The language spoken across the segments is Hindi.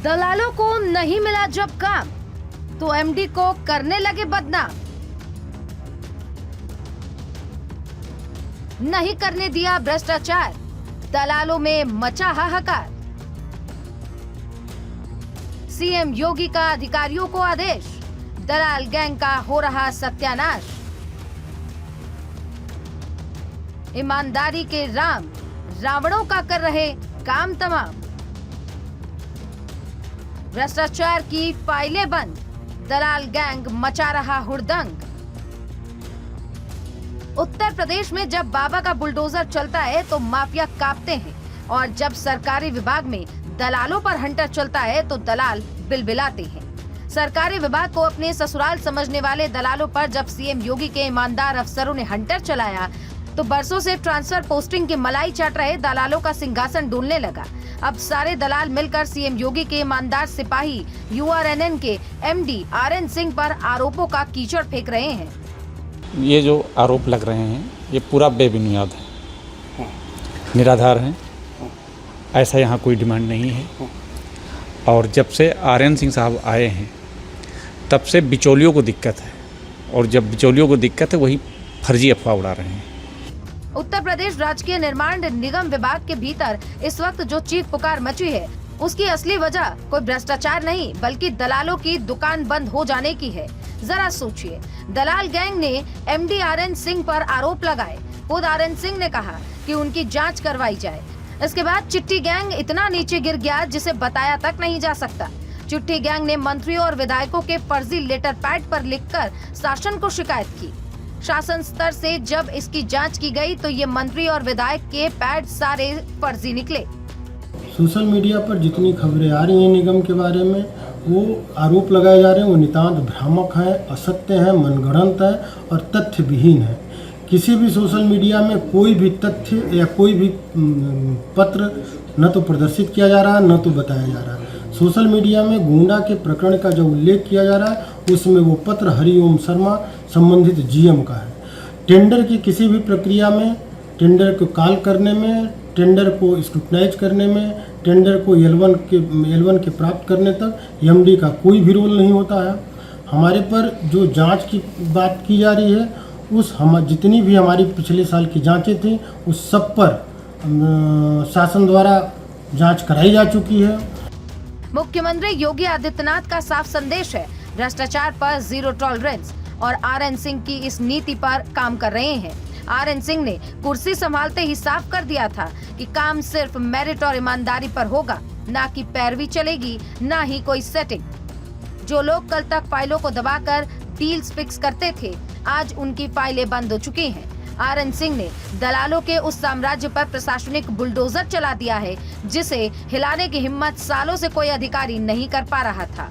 दलालों को नहीं मिला जब काम तो एमडी को करने लगे बदनाम। नहीं करने दिया भ्रष्टाचार, दलालों में मचा हाहाकार। सीएम योगी का अधिकारियों को आदेश, दलाल गैंग का हो रहा सत्यानाश। ईमानदारी के राम रावणों का कर रहे काम तमाम। भ्रष्टाचार की फाइलें बंद, दलाल गैंग मचा रहा हुड़दंग। उत्तर प्रदेश में जब बाबा का बुलडोजर चलता है तो माफिया कांपते हैं और जब सरकारी विभाग में दलालों पर हंटर चलता है तो दलाल बिलबिलाते हैं। सरकारी विभाग को अपने ससुराल समझने वाले दलालों पर जब सीएम योगी के ईमानदार अफसरों ने हंटर चलाया तो बरसों से ट्रांसफर पोस्टिंग की मलाई चाट रहे दलालों का सिंहासन डूलने लगा। अब सारे दलाल मिलकर सीएम योगी के ईमानदार सिपाही यूआरएनएन के एमडी आरएन सिंह पर आरोपों का कीचड़ फेंक रहे हैं। ये जो आरोप लग रहे हैं ये पूरा बेबुनियाद है, निराधार है। ऐसा यहाँ कोई डिमांड नहीं है। और जब से आरएन सिंह साहब आए हैं तब से बिचौलियों को दिक्कत है और जब बिचौलियों को दिक्कत है वही फर्जी अफवाह उड़ा रहे हैं। उत्तर प्रदेश राजकीय निर्माण निगम विभाग के भीतर इस वक्त जो चीख पुकार मची है उसकी असली वजह कोई भ्रष्टाचार नहीं बल्कि दलालों की दुकान बंद हो जाने की है। जरा सोचिए, दलाल गैंग ने एमडी आरएन सिंह पर आरोप लगाए। खुद आरएन सिंह ने कहा कि उनकी जांच करवाई जाए। इसके बाद चिट्ठी गैंग इतना नीचे गिर गया जिसे बताया तक नहीं जा सकता। चिट्ठी गैंग ने मंत्रियों और विधायकों के फर्जी लेटर पैड पर लिखकर शासन को शिकायत की। शासन स्तर से जब इसकी जांच की गई तो ये मंत्री और विधायक के पैड सारे फर्जी निकले। सोशल मीडिया पर जितनी खबरें आ रही हैं निगम के बारे में, वो आरोप लगाए जा रहे हैं, वो नितांत भ्रामक हैं, असत्य हैं, मनगढ़ंत है और तथ्य विहीन है। किसी भी सोशल मीडिया में कोई भी तथ्य या कोई भी पत्र न तो प्रदर्शित किया जा रहा है न तो बताया जा रहा है। सोशल मीडिया में गुंडा के प्रकरण का जो उल्लेख किया जा रहा है उसमें वो पत्र हरिओम शर्मा संबंधित जीएम का है। टेंडर की किसी भी प्रक्रिया में, टेंडर को कॉल करने में, टेंडर को स्क्रूटनाइज करने में, टेंडर को L1 के प्राप्त करने तक एमडी का कोई भी रोल नहीं होता है। हमारे पर जो जांच की बात की जा रही है जितनी भी हमारी पिछले साल की जांचें थी उस सब पर शासन द्वारा जांच कराई जा चुकी है। मुख्यमंत्री योगी आदित्यनाथ का साफ संदेश है, भ्रष्टाचार पर जीरो टॉलरेंस और आरएन सिंह की इस नीति पर काम कर रहे हैं। आरएन सिंह ने कुर्सी संभालते ही साफ कर दिया था कि काम सिर्फ मेरिट और ईमानदारी पर होगा, ना कि पैरवी चलेगी, ना ही कोई सेटिंग। जो लोग कल तक फाइलों को दबाकर डील्स फिक्स करते थे, आज उनकी फाइलें बंद हो चुकी हैं। आरएन सिंह ने दलालों के उस साम्राज्य पर प्रशासनिक बुलडोजर चला दिया है जिसे हिलाने की हिम्मत सालों से कोई अधिकारी नहीं कर पा रहा था।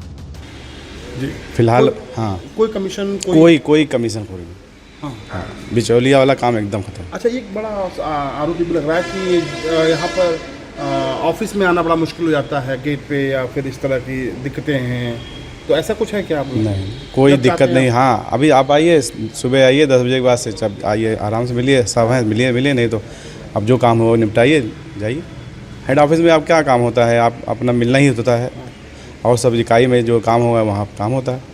जी फिलहाल हाँ कोई कमीशन कोई कमीशन कोई नहीं। हाँ बिचौलिया वाला काम एकदम खत्म। अच्छा, एक बड़ा आरोप भी लग रहा है कि यहाँ पर ऑफिस में आना बड़ा मुश्किल हो जाता है, गेट पे या फिर इस तरह की दिक्कतें हैं, तो ऐसा कुछ है क्या? आप नहीं, कोई दिक्कत नहीं। हाँ अभी आप आइए, सुबह आइए 10 बजे के बाद से, जब आइए आराम से मिलिए, सब हैं मिलिए नहीं तो अब जो काम हो वो निपटाइए, जाइए। हेड ऑफिस में आप क्या काम होता है, आप अपना मिलना ही होता है और सब इकाई में जो काम होगा वहाँ काम होता है।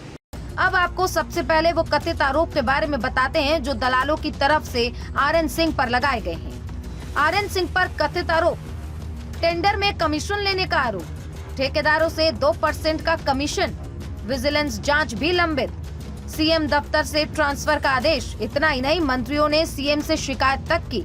अब आपको सबसे पहले वो कथित आरोप के बारे में बताते हैं जो दलालों की तरफ से आरएन सिंह पर लगाए गए हैं। आरएन सिंह पर कथित आरोप, टेंडर में कमीशन लेने का आरोप, ठेकेदारों से 2% का कमीशन, विजिलेंस जांच भी लंबित, सीएम दफ्तर से ट्रांसफर का आदेश। इतना ही नहीं, मंत्रियों ने सीएम से शिकायत तक की।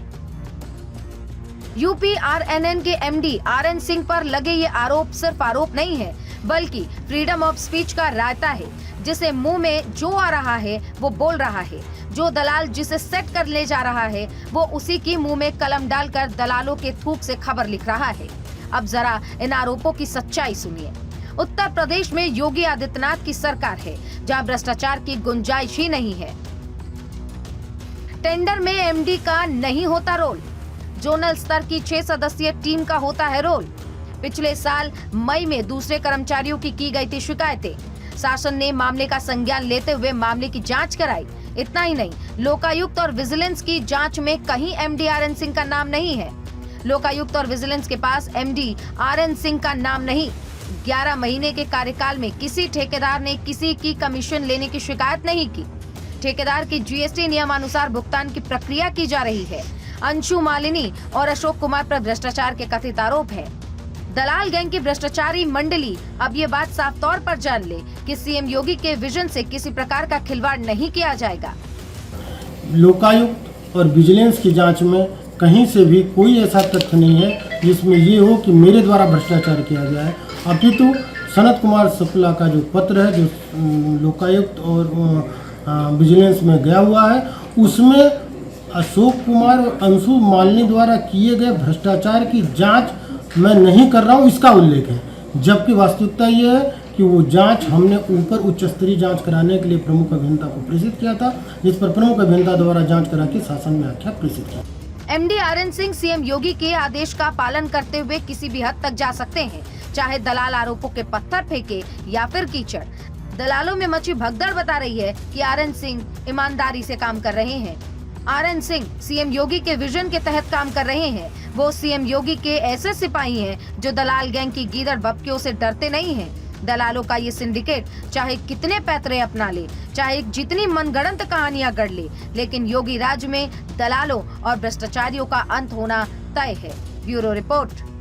यूपीआरएनएन के एमडी आरएन सिंह पर लगे ये आरोप सिर्फ आरोप नहीं है बल्कि फ्रीडम ऑफ स्पीच का रायता है, जिसे मुंह में जो आ रहा है वो बोल रहा है। जो दलाल जिसे सेट कर ले जा रहा है वो उसी की मुंह में कलम डालकर दलालों के थूक से खबर लिख रहा है। अब जरा इन आरोपों की सच्चाई सुनिए। उत्तर प्रदेश में योगी आदित्यनाथ की सरकार है जहां भ्रष्टाचार की गुंजाइश ही नहीं है। टेंडर में एमडी का नहीं होता रोल, जोनल स्तर की 6 सदस्यीय टीम का होता है रोल। पिछले साल मई में दूसरे कर्मचारियों की गई थी शिकायतें। शासन ने मामले का संज्ञान लेते हुए मामले की जांच कराई। इतना ही नहीं, लोकायुक्त और विजिलेंस की जांच में कहीं एमडी आरएन सिंह का नाम नहीं है। लोकायुक्त और विजिलेंस के पास एमडी आरएन सिंह का नाम नहीं, 11 महीने के कार्यकाल में किसी ठेकेदार ने किसी की कमीशन लेने की शिकायत नहीं की। ठेकेदार की जीएसटी नियमानुसार भुगतान की प्रक्रिया की जा रही है। अंशु मालिनी और अशोक कुमार पर भ्रष्टाचार के कथित आरोप है। दलाल गैंग की भ्रष्टाचारी मंडली अब ये बात साफ तौर पर जान ले कि सीएम योगी के विजन से किसी प्रकार का खिलवाड़ नहीं किया जाएगा। लोकायुक्त और विजिलेंस की जांच में कहीं से भी कोई ऐसा तथ्य नहीं है जिसमें ये हो कि मेरे द्वारा भ्रष्टाचार किया गया है। अपितु सनत कुमार शुक्ला का जो पत्र है जो लोकायुक्त और विजिलेंस में गया हुआ है, उसमें अशोक कुमार और अंशु मालिनी द्वारा किए गए भ्रष्टाचार की जांच मैं नहीं कर रहा हूं, इसका उल्लेख है। जबकि वास्तविकता यह है कि वो जांच हमने ऊपर उच्च स्तरीय जांच कराने के लिए प्रमुख अभियंता को प्रेषित किया था, जिस पर प्रमुख अभियंता द्वारा जांच करा के शासन में आख्या प्रेषित किया। एमडी आरएन सिंह सीएम योगी के आदेश का पालन करते हुए किसी भी हद तक जा सकते हैं, चाहे दलाल आरोपों के पत्थर फेंके या फिर कीचड़। दलालों में मची भगदड़ बता रही है कि आरएन सिंह ईमानदारी से काम कर रहे हैं। आरएन सिंह सीएम योगी के विजन के तहत काम कर रहे हैं। वो सीएम योगी के ऐसे सिपाही हैं जो दलाल गैंग की गीदड़ बप्पियों से डरते नहीं हैं। दलालों का ये सिंडिकेट चाहे कितने पैतरे अपना ले, चाहे जितनी मनगढ़ंत कहानियां गढ़ ले, लेकिन योगी राज में दलालों और भ्रष्टाचारियों का अंत होना तय है। Bureau report.